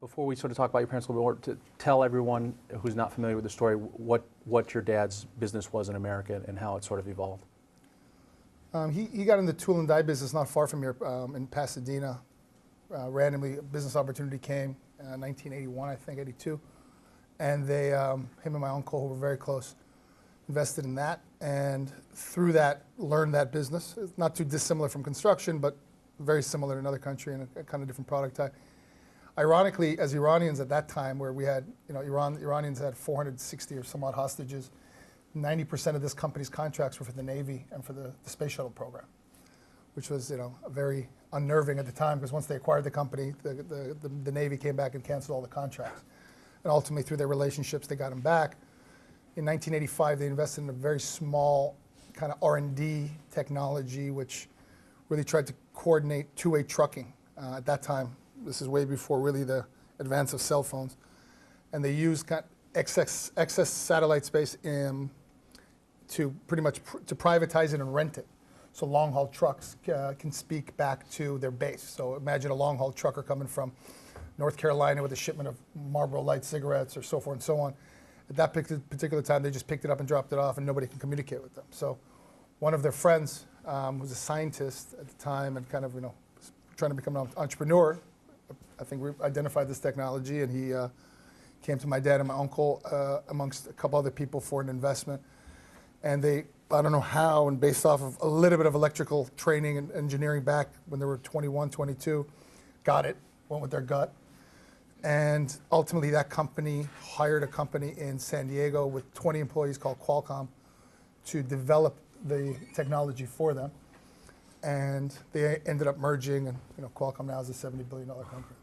Before we sort of talk about your parents a little bit more, to tell everyone who's not familiar with the story what your dad's business was in America and how it sort of evolved. He got in the tool and die business not far from here in Pasadena. Randomly, a business opportunity came in 1981, I think, 82. And they, him and my uncle, who were very close, invested in that. And through that, learned that business. It's not too dissimilar from construction, but very similar in another country and a kind of different product type. Ironically, as Iranians at that time, where we had, Iranians had 460 or some odd hostages, 90% of this company's contracts were for the Navy and for the space shuttle program, which was, very unnerving at the time, because once they acquired the company, the Navy came back and canceled all the contracts. And ultimately, through their relationships, they got them back. In 1985, they invested in a very small kind of R&D technology, which really tried to coordinate two-way trucking at that time. This is way before really the advance of cell phones. And they used excess satellite space to pretty much to privatize it and rent it. So long-haul trucks can speak back to their base. So imagine a long-haul trucker coming from North Carolina with a shipment of Marlboro Light cigarettes or so forth and so on. At that particular time, they just picked it up and dropped it off, and nobody can communicate with them. So one of their friends was a scientist at the time and kind of, trying to become an entrepreneur. I think we identified this technology, and he came to my dad and my uncle, amongst a couple other people, for an investment. And they, I don't know how, and based off of a little bit of electrical training and engineering back when they were 21, 22, got it, went with their gut. And ultimately, that company hired a company in San Diego with 20 employees called Qualcomm to develop the technology for them. And they ended up merging, and Qualcomm now is a $70 billion company.